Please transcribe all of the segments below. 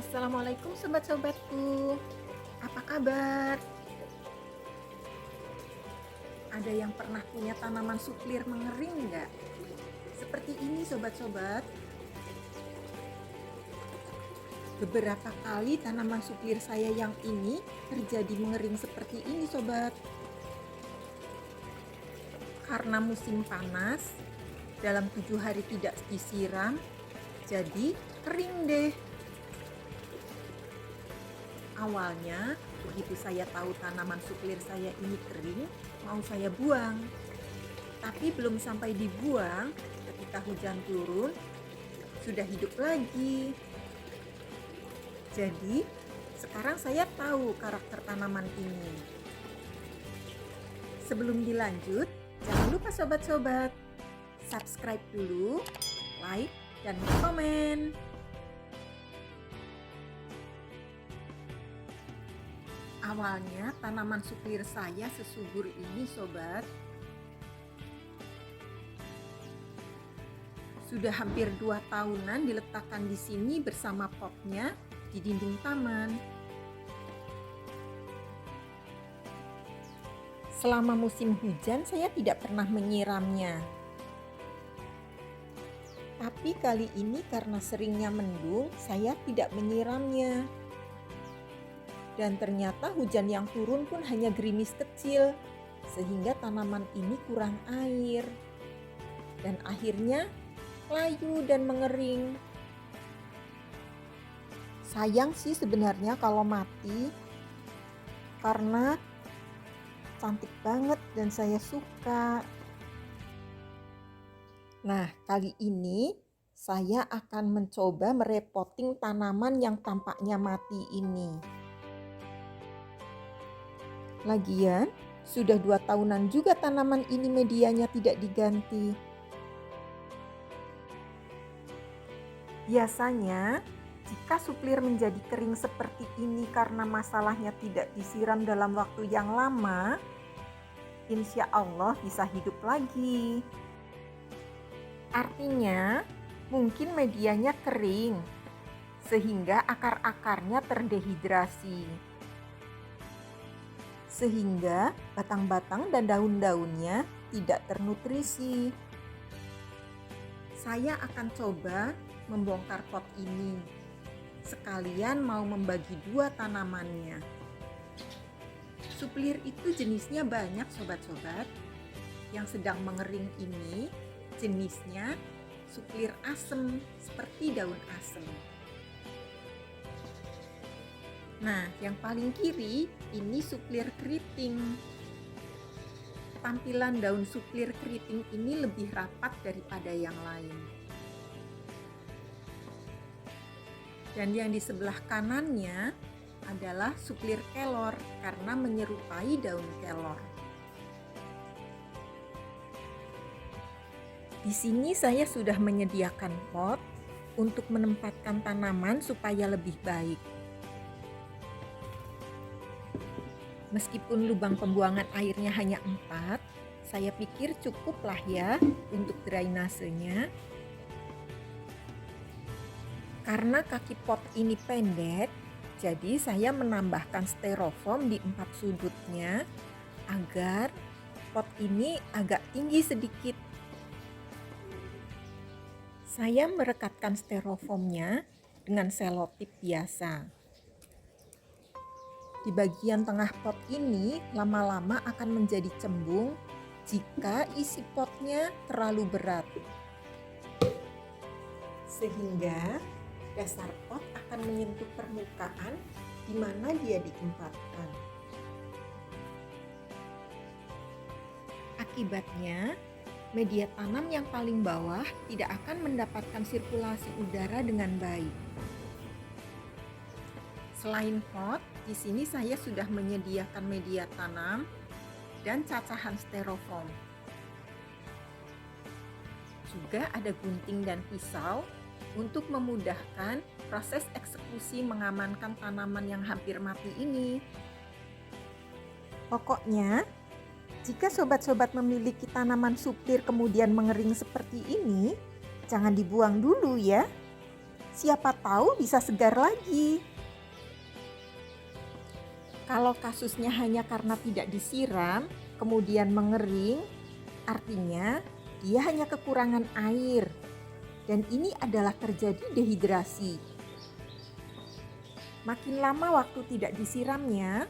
Assalamualaikum sobat-sobatku, apa kabar? Ada yang pernah punya tanaman suplir mengering nggak? Seperti ini sobat-sobat. Beberapa kali tanaman suplir saya yang ini terjadi mengering seperti ini sobat. Karena musim panas, dalam 7 hari tidak disiram, jadi kering deh. Awalnya, begitu saya tahu tanaman suplir saya ini kering, mau saya buang. Tapi belum sampai dibuang, ketika hujan turun, sudah hidup lagi. Jadi, sekarang saya tahu karakter tanaman ini. Sebelum dilanjut, jangan lupa sobat-sobat, subscribe dulu, like, dan komen. Awalnya tanaman suplir saya sesubur ini sobat. Sudah hampir 2 tahunan diletakkan di sini bersama potnya di dinding taman. Selama musim hujan saya tidak pernah menyiramnya. Tapi kali ini karena seringnya mendung, saya tidak menyiramnya. Dan ternyata hujan yang turun pun hanya gerimis kecil, sehingga tanaman ini kurang air. Dan akhirnya layu dan mengering. Sayang sih sebenarnya kalau mati, karena cantik banget dan saya suka. Nah, kali ini saya akan mencoba merepotting tanaman yang tampaknya mati ini. Lagian, sudah 2 tahunan juga tanaman ini medianya tidak diganti. Biasanya, jika suplir menjadi kering seperti ini karena masalahnya tidak disiram dalam waktu yang lama, insya Allah bisa hidup lagi. Artinya, mungkin medianya kering, sehingga akar-akarnya terdehidrasi. Sehingga batang-batang dan daun-daunnya tidak ternutrisi. Saya akan coba membongkar pot ini. Sekalian mau membagi 2 tanamannya. Suplir itu jenisnya banyak sobat-sobat. Yang sedang mengering ini jenisnya suplir asem seperti daun asem. Nah, yang paling kiri ini suplir keriting. Tampilan daun suplir keriting ini lebih rapat daripada yang lain. Dan yang di sebelah kanannya adalah suplir kelor karena menyerupai daun kelor. Di sini saya sudah menyediakan pot untuk menempatkan tanaman supaya lebih baik. Meskipun lubang pembuangan airnya hanya 4, saya pikir cukuplah ya untuk drainasenya. Karena kaki pot ini pendek, jadi saya menambahkan styrofoam di 4 sudutnya agar pot ini agak tinggi sedikit. Saya merekatkan styrofoamnya dengan selotip biasa. Di bagian tengah pot ini lama-lama akan menjadi cembung jika isi potnya terlalu berat. Sehingga dasar pot akan menyentuh permukaan di mana dia ditempatkan. Akibatnya, media tanam yang paling bawah tidak akan mendapatkan sirkulasi udara dengan baik. Selain pot, di sini saya sudah menyediakan media tanam dan cacahan styrofoam. Juga ada gunting dan pisau untuk memudahkan proses eksekusi mengamankan tanaman yang hampir mati ini. Pokoknya, jika sobat-sobat memiliki tanaman suplir kemudian mengering seperti ini, jangan dibuang dulu ya. Siapa tahu bisa segar lagi. Kalau kasusnya hanya karena tidak disiram, kemudian mengering, artinya dia hanya kekurangan air. Dan ini adalah terjadi dehidrasi. Makin lama waktu tidak disiramnya,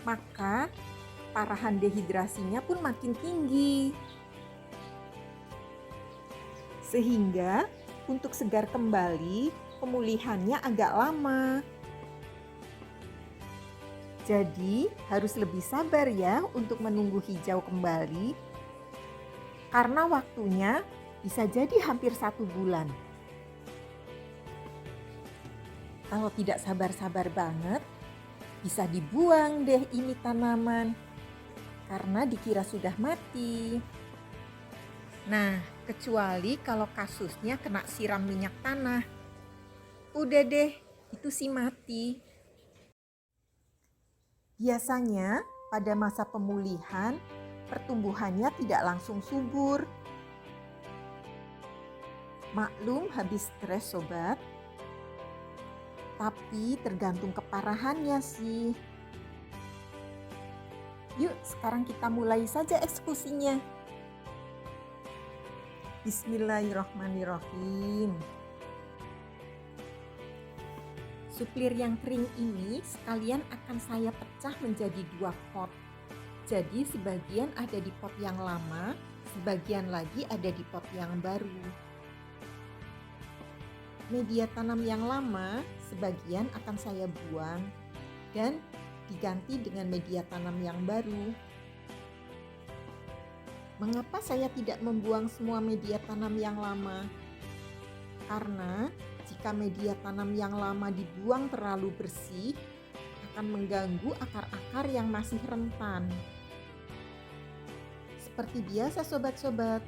maka parahan dehidrasinya pun makin tinggi. Sehingga untuk segar kembali, pemulihannya agak lama. Jadi harus lebih sabar ya untuk menunggu hijau kembali. Karena waktunya bisa jadi hampir 1 bulan. Kalau tidak sabar-sabar banget, bisa dibuang deh ini tanaman. Karena dikira sudah mati. Nah, kecuali kalau kasusnya kena siram minyak tanah. Udah deh, itu sih mati. Biasanya pada masa pemulihan, pertumbuhannya tidak langsung subur. Maklum habis stres sobat, tapi tergantung keparahannya sih. Yuk sekarang kita mulai saja eksekusinya. Bismillahirrahmanirrahim. Suplir yang kering ini sekalian akan saya pecah menjadi 2 pot. Jadi sebagian ada di pot yang lama, sebagian lagi ada di pot yang baru. Media tanam yang lama sebagian akan saya buang dan diganti dengan media tanam yang baru. Mengapa saya tidak membuang semua media tanam yang lama? Karena jika media tanam yang lama dibuang terlalu bersih, akan mengganggu akar-akar yang masih rentan. Seperti biasa sobat-sobat,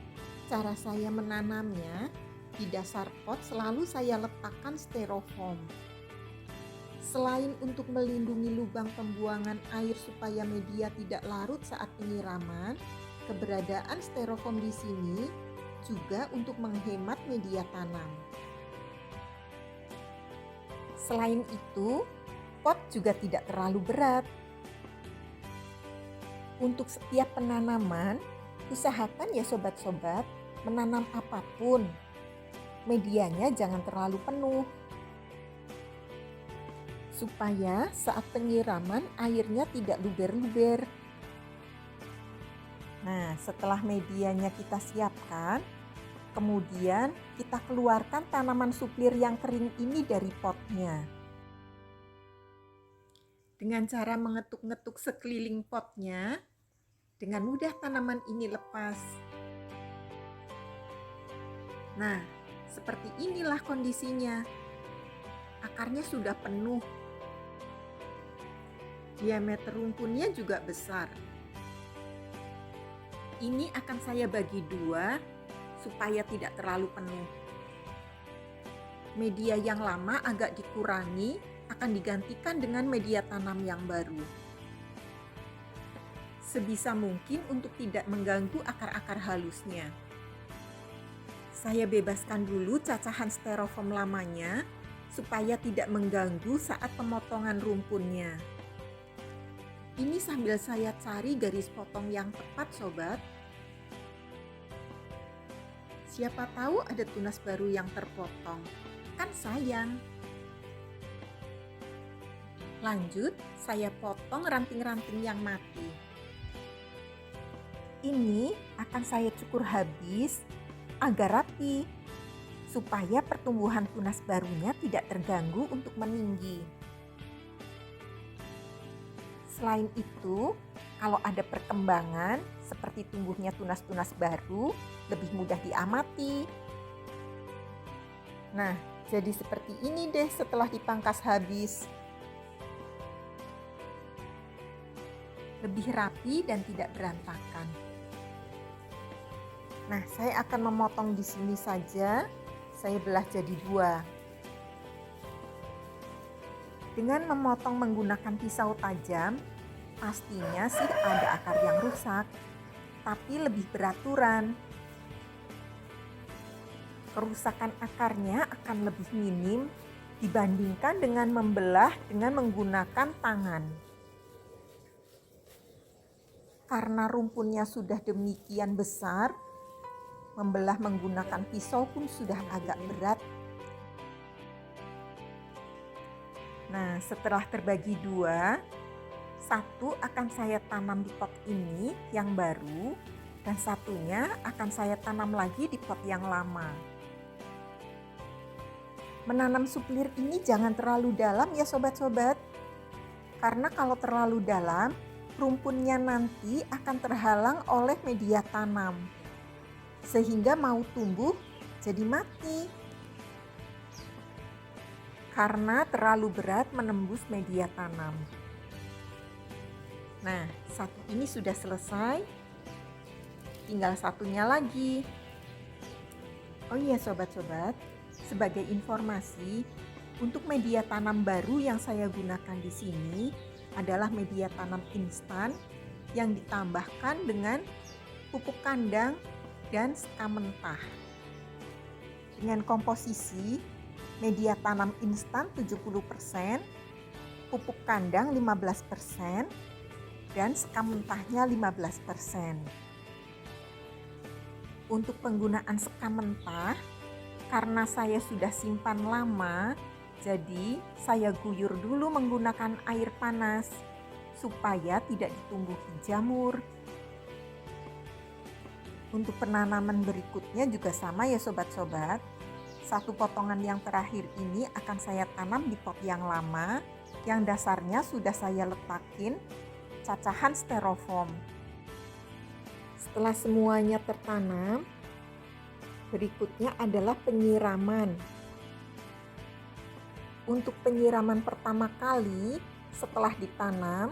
cara saya menanamnya, di dasar pot selalu saya letakkan styrofoam. Selain untuk melindungi lubang pembuangan air supaya media tidak larut saat penyiraman, keberadaan styrofoam di sini juga untuk menghemat media tanam. Selain itu, pot juga tidak terlalu berat. Untuk setiap penanaman, usahakan ya sobat-sobat, menanam apapun, medianya jangan terlalu penuh. Supaya saat penyiraman airnya tidak luber-luber. Nah, setelah medianya kita siapkan, kemudian kita keluarkan tanaman suplir yang kering ini dari potnya. Dengan cara mengetuk-ngetuk sekeliling potnya, dengan mudah tanaman ini lepas. Nah, seperti inilah kondisinya. Akarnya sudah penuh. Diameter rumpunnya juga besar. Ini akan saya bagi 2 supaya tidak terlalu penuh. Media yang lama agak dikurangi, akan digantikan dengan media tanam yang baru. Sebisa mungkin untuk tidak mengganggu akar-akar halusnya. Saya bebaskan dulu cacahan styrofoam lamanya supaya tidak mengganggu saat pemotongan rumpunnya. Ini sambil saya cari garis potong yang tepat sobat. Siapa tahu ada tunas baru yang terpotong, kan sayang. Lanjut, saya potong ranting-ranting yang mati. Ini akan saya cukur habis agar rapi, supaya pertumbuhan tunas barunya tidak terganggu untuk meninggi. Selain itu, kalau ada perkembangan seperti tumbuhnya tunas-tunas baru, lebih mudah diamati. Nah, jadi seperti ini deh setelah dipangkas habis. Lebih rapi dan tidak berantakan. Nah, saya akan memotong di sini saja. Saya belah jadi 2. Dengan memotong menggunakan pisau tajam, pastinya sih ada akar yang rusak, tapi lebih beraturan. kerusakan akarnya akan lebih minim dibandingkan dengan membelah dengan menggunakan tangan. Karena rumpunnya sudah demikian besar, membelah menggunakan pisau pun sudah agak berat. Nah, setelah terbagi dua, satu akan saya tanam di pot ini yang baru, dan satunya akan saya tanam lagi di pot yang lama. Menanam suplir ini jangan terlalu dalam ya sobat-sobat, karena kalau terlalu dalam, rumpunnya nanti akan terhalang oleh media tanam, sehingga mau tumbuh jadi mati. Karena terlalu berat menembus media tanam. Nah, satu ini sudah selesai. Tinggal satunya lagi. Oh iya sobat-sobat, sebagai informasi, untuk media tanam baru yang saya gunakan di sini adalah media tanam instan yang ditambahkan dengan pupuk kandang dan sekam mentah. Dengan komposisi media tanam instan 70%, pupuk kandang 15%, dan sekam mentahnya 15%. Untuk penggunaan sekam mentah, karena saya sudah simpan lama, jadi saya guyur dulu menggunakan air panas supaya tidak ditumbuhi jamur. Untuk penanaman berikutnya juga sama ya sobat-sobat. Satu potongan yang terakhir ini akan saya tanam di pot yang lama, yang dasarnya sudah saya letakin cacahan styrofoam. Setelah semuanya tertanam, berikutnya adalah penyiraman. Untuk penyiraman pertama kali setelah ditanam,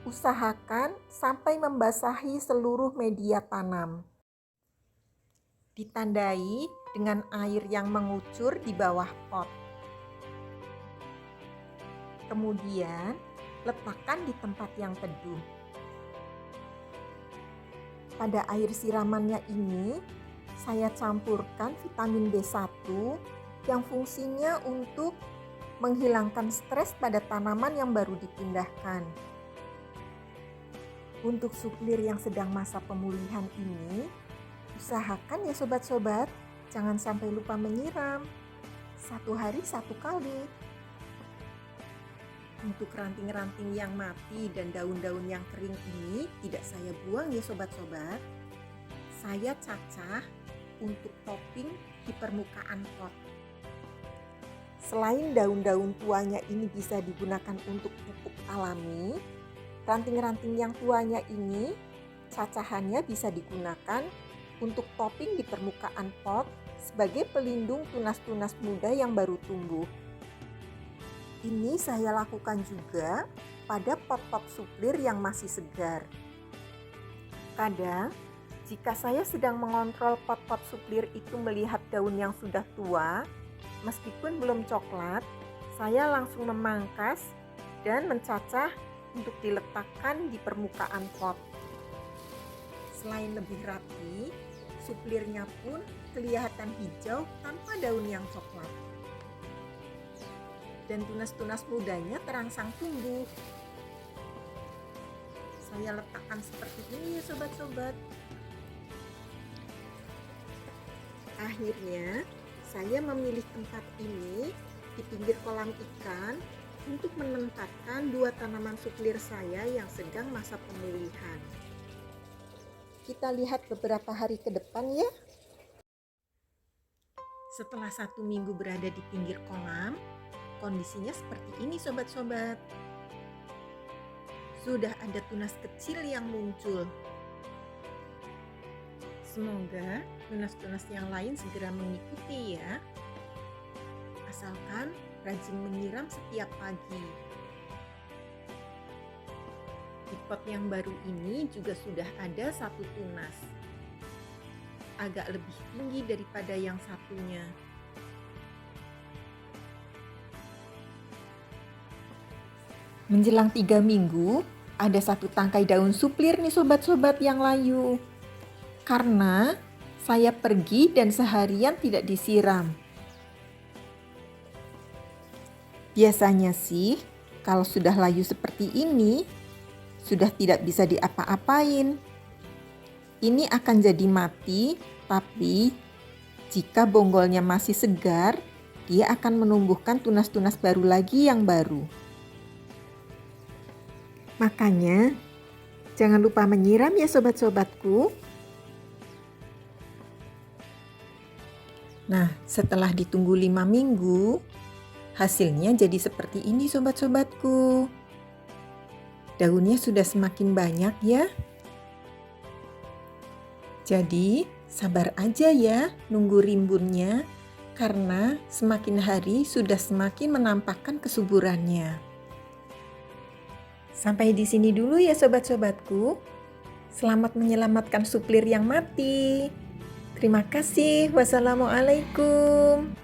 usahakan sampai membasahi seluruh media tanam. Ditandai dengan air yang mengucur di bawah pot. Kemudian, letakkan di tempat yang teduh. Pada air siramannya ini, saya campurkan vitamin B1 yang fungsinya untuk menghilangkan stres pada tanaman yang baru dipindahkan. Untuk suplir yang sedang masa pemulihan ini, usahakan ya sobat-sobat, jangan sampai lupa menyiram. 1 hari 1 kali. Untuk ranting-ranting yang mati dan daun-daun yang kering ini tidak saya buang ya sobat-sobat. Saya cacah untuk topping di permukaan pot. Selain daun-daun tuanya ini bisa digunakan untuk pupuk alami, ranting-ranting yang tuanya ini cacahannya bisa digunakan untuk topping di permukaan pot sebagai pelindung tunas-tunas muda yang baru tumbuh. Ini saya lakukan juga pada pot-pot suplir yang masih segar. Kadang, jika saya sedang mengontrol pot-pot suplir itu melihat daun yang sudah tua, meskipun belum coklat, saya langsung memangkas dan mencacah untuk diletakkan di permukaan pot. Selain lebih rapi, suplirnya pun kelihatan hijau tanpa daun yang coklat. Dan tunas-tunas mudanya terangsang tumbuh. Saya letakkan seperti ini ya sobat-sobat. Akhirnya, saya memilih tempat ini di pinggir kolam ikan untuk menempatkan 2 tanaman suplir saya yang sedang masa pemulihan. Kita lihat beberapa hari ke depan ya. Setelah 1 minggu berada di pinggir kolam, kondisinya seperti ini sobat-sobat. Sudah ada tunas kecil yang muncul. Semoga tunas-tunas yang lain segera mengikuti ya. Asalkan rajin menyiram setiap pagi. Di pot yang baru ini juga sudah ada 1 tunas. Agak lebih tinggi daripada yang satunya. Menjelang 3 minggu, ada 1 tangkai daun suplir nih sobat-sobat yang layu. Karena Saya pergi dan seharian tidak disiram. Biasanya sih, kalau sudah layu seperti ini, sudah tidak bisa diapa-apain. Ini akan jadi mati, tapi jika bonggolnya masih segar, dia akan menumbuhkan tunas-tunas baru lagi yang baru. Makanya, jangan lupa menyiram ya sobat-sobatku. Nah, setelah ditunggu 5 minggu, hasilnya jadi seperti ini sobat-sobatku. Daunnya sudah semakin banyak ya. Jadi, sabar aja ya nunggu rimbunnya, karena semakin hari sudah semakin menampakkan kesuburannya. Sampai di sini dulu ya sobat-sobatku. Selamat menyelamatkan suplir yang mati. Terima kasih. Wassalamualaikum.